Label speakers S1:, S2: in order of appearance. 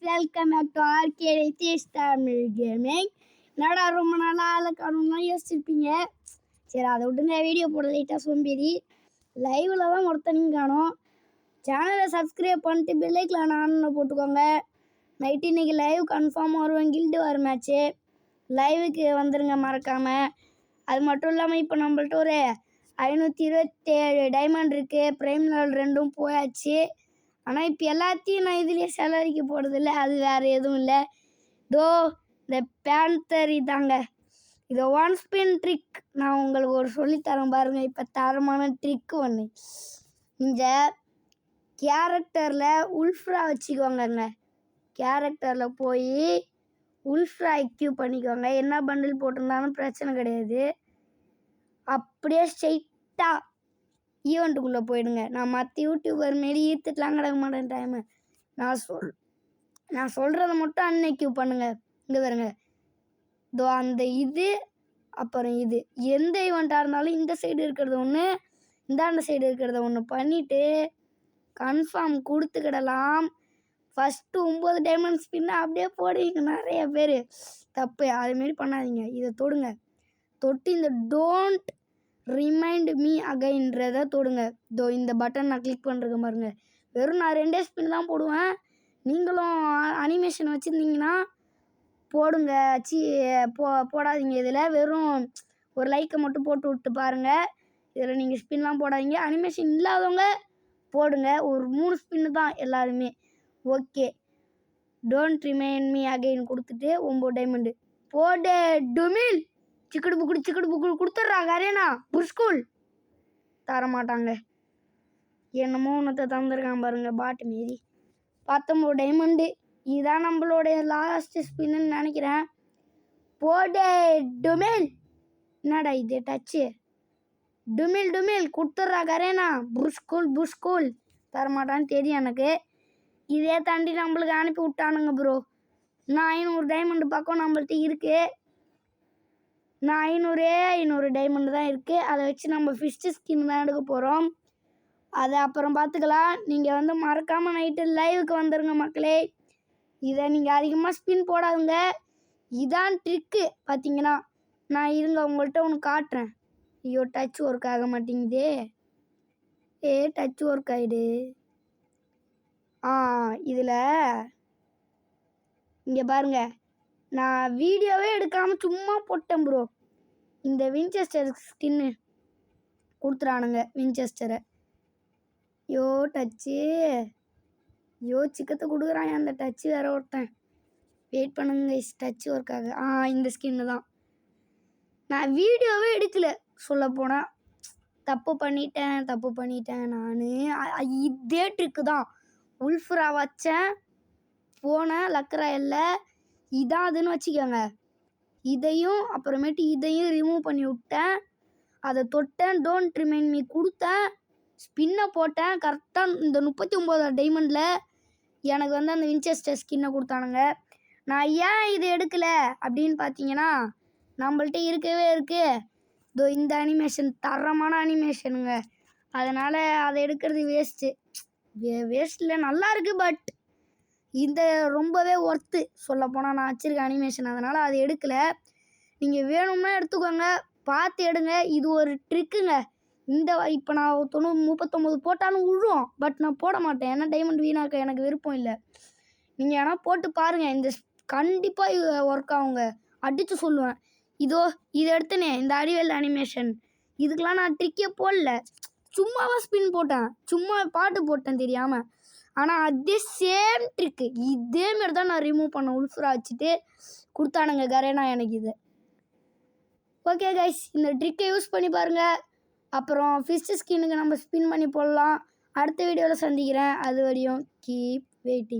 S1: Welcome back to RK Tamil gaming. என்னடா ரொம்ப நாளாக ஆளை காணும்லாம் யோசிச்சிருப்பீங்க. சரி அதை விட்டுங்க, வீடியோ போட லைட்டாக சோம்பேறி. லைவில் தான் ஒருத்தனையும் காணும். சேனலை சப்ஸ்கிரைப் பண்ணிட்டு பெல்லைக்கில் ஆன்னு போட்டுக்கோங்க. நைட்டு இன்றைக்கி லைவ் கன்ஃபார்மாக வருவேன். கில்டு வர மேட்ச்சு லைவுக்கு வந்துடுங்க மறக்காமல். அது மட்டும் இல்லாமல் இப்போ நம்மள்ட்ட ஒரு 527 டைமண்ட் இருக்குது. ப்ரைம் லெவல் 2 போயாச்சு. ஆனால் இப்போ எல்லாத்தையும் நான் இதுலேயே செலவழிக்க போகிறதில்ல, அது வேறு எதுவும் இல்லை. இதோ இந்த பேந்தர் இதாங்க, இதை ஒன் ஸ்பின் ட்ரிக் நான் உங்களுக்கு ஒரு சொல்லித்தரேன் பாருங்கள். இப்போ தரமான ட்ரிக்கு ஒன்று. இந்த கேரக்டரில் உல்ஃப்ரா வச்சுக்கோங்கங்க. கேரக்டரில் போய் உல்ஃப்ரா எக்யூ பண்ணிக்கோங்க. என்ன பண்டில் போட்டிருந்தாலும் பிரச்சனை கிடையாது. அப்படியே ஸ்ட்ரெயிட்டாக ஈவெண்ட்டுக்குள்ளே போயிடுங்க. நான் மற்ற யூடியூபர் மாரி ஈர்த்துட்டுலாம் கிடக்க மாட்டேன் டைமு. நான் சொல்கிறத மட்டும் அன்எக்யூ பண்ணுங்கள். இங்கே வருங்க, இதோ அந்த இது அப்புறம் இது எந்த ஈவெண்ட்டாக இருந்தாலும் இந்த சைடு இருக்கிறது ஒன்று, இந்தாண்ட சைடு இருக்கிறத ஒன்று பண்ணிவிட்டு கன்ஃபார்ம் கொடுத்துக்கிடலாம். ஃபஸ்ட்டு 9 டைமண்ட் ஸ்பின்னை அப்படியே போடுவீங்க நிறைய பேர். தப்பு, அதுமாரி பண்ணாதீங்க. இதை தொடுங்க. தொட்டு இந்த டோன்ட் ரிமைண்ட் மீ அகைன்றதை தொடுங்க. இதோ இந்த பட்டன் நான் கிளிக் பண்ணுறேன் பாருங்க. வெறும் நான் 2 ஸ்பின் தான் போடுவேன். நீங்களும் அனிமேஷன் வச்சுருந்தீங்கன்னா போடுங்க. போடாதீங்க. இதில் வெறும் ஒரு லைக்கை மட்டும் போட்டு விட்டு பாருங்கள். இதில் நீங்கள் ஸ்பின்லாம் போடாதீங்க. அனிமேஷன் இல்லாதவங்க போடுங்க. ஒரு 3 ஸ்பின்னு தான் எல்லாருமே. Okay, don't remind me again கொடுத்துட்டு 9 டைமண்டு போடு. டுமில் சிக்கடு புக்குடு கொடுத்துட்றாங்க. அரேனா புஷ்கூல் தரமாட்டாங்க. என்னமோ ஒன்றத்தை தந்துருக்கான் பாருங்க, பாட்டு மாரி. 19 டைமண்டு. இதுதான் நம்மளுடைய லாஸ்ட் ஸ்பின்னு நினைக்கிறேன். போடு டுமில். என்னடா இது டச்சு? டுமில் கொடுத்துட்றாங்க. அரேனா புஷ்கூல் தரமாட்டான்னு தெரியும் எனக்கு. இதே தாண்டி நம்மளுக்கு அனுப்பி விட்டானுங்க ப்ரோ. இன்னும் 500 டைமண்டு பக்கம் நம்மள்ட்ட இருக்குது. நான் 500 டைமண்டு தான் இருக்குது. அதை வச்சு நம்ம ஃபிஷ்டு ஸ்கின் தான் எடுக்க போகிறோம். அதை அப்புறம் பார்த்துக்கலாம். நீங்கள் மறக்காமல் நைட்டு லைவுக்கு வந்துடுங்க மக்களே. இதை நீங்கள் அதிகமாக ஸ்பின் போடாதுங்க. இதான் ட்ரிக்கு பார்த்தீங்கன்னா. நான் இருங்க உங்கள்கிட்ட ஒன்று காட்டுறேன். ஐயோ, டச் ஒர்க் ஆக மாட்டேங்குதே. டச் ஒர்க் ஆகிடு. இதில் இங்கே பாருங்கள், நான் வீடியோவே எடுக்காமல் சும்மா போட்டேன் ப்ரோ. இந்த வின்செஸ்டர் ஸ்கின்னு கொடுத்துறானுங்க. வின்செஸ்டரை டச்சு சிக்கத்தை கொடுக்குறான். அந்த டச்சு வேற ஒருத்தன். வெயிட் பண்ணுங்க, டச்சு ஒர்க்காக. இந்த ஸ்கின்னு தான். நான் வீடியோவே எடுக்கல சொல்லப்போனால். தப்பு பண்ணிட்டேன் நான். இதே ட்ரிக்கு தான். உல்ஃப்ரா வச்சேன், போனேன் லக்கராயில். இதான் அதுன்னு வச்சுக்கோங்க. இதையும் அப்புறமேட்டு இதையும் ரிமூவ் பண்ணி விட்டேன். அதை தொட்டேன், டோன்ட் ரிமைண்ட் மீ கொடுத்தேன், ஸ்பின்னை போட்டேன். கரெக்டாக இந்த 39 டைமண்டில் எனக்கு அந்த வின்செஸ்டர் ஸ்கின்னை கொடுத்தானுங்க. நான் ஏன் இது எடுக்கலை அப்படின்னு பார்த்தீங்கன்னா, நம்மள்ட்ட இருக்கவே இருக்குது. இதோ இந்த அனிமேஷன் தரமான அனிமேஷனுங்க. அதனால் அதை எடுக்கிறது வேஸ்ட்டில் நல்லா இருக்குது. பட் இந்த ரொம்பவே ஒர்த்து சொல்லப்போனால் நான் வச்சுருக்க அனிமேஷன். அதனால் அதை எடுக்கலை. நீங்கள் வேணும்னா எடுத்துக்கோங்க, பார்த்து எடுங்க. இது ஒரு ட்ரிக்குங்க. இப்போ நான் 39 போட்டாலும் விழும். பட் நான் போட மாட்டேன். ஏன்னா டைமண்ட் வீணாக்க எனக்கு விருப்பம் இல்லை. நீங்கள் ஆனால் போட்டு பாருங்கள். இந்த கண்டிப்பாக ஒர்க் ஆகுங்க. அடித்து சொல்லுவேன். இதை எடுத்தனே இந்த அடிவேல் அனிமேஷன். இதுக்கெலாம் நான் ட்ரிக்கே போடல, சும்மாவாக ஸ்பின் போட்டேன். சும்மா பாட்டு போட்டேன் தெரியாமல். ஆனால் அதே சேம் ட்ரிக்கு இதேமாரி தான் நான் ரிமூவ் பண்ணேன். உல்ஃப்ரா வச்சுட்டு கொடுத்தானுங்க கரேனா எனக்கு இது. ஓகே கைஸ், இந்த ட்ரிக்கை யூஸ் பண்ணி பாருங்கள். அப்புறம் ஃபிஷ்டு ஸ்கின்னுக்கு நம்ம ஸ்பின் பண்ணி போடலாம். அடுத்த வீடியோவில் சந்திக்கிறேன். அது வரையும் கீப் வெயிட்டிங்.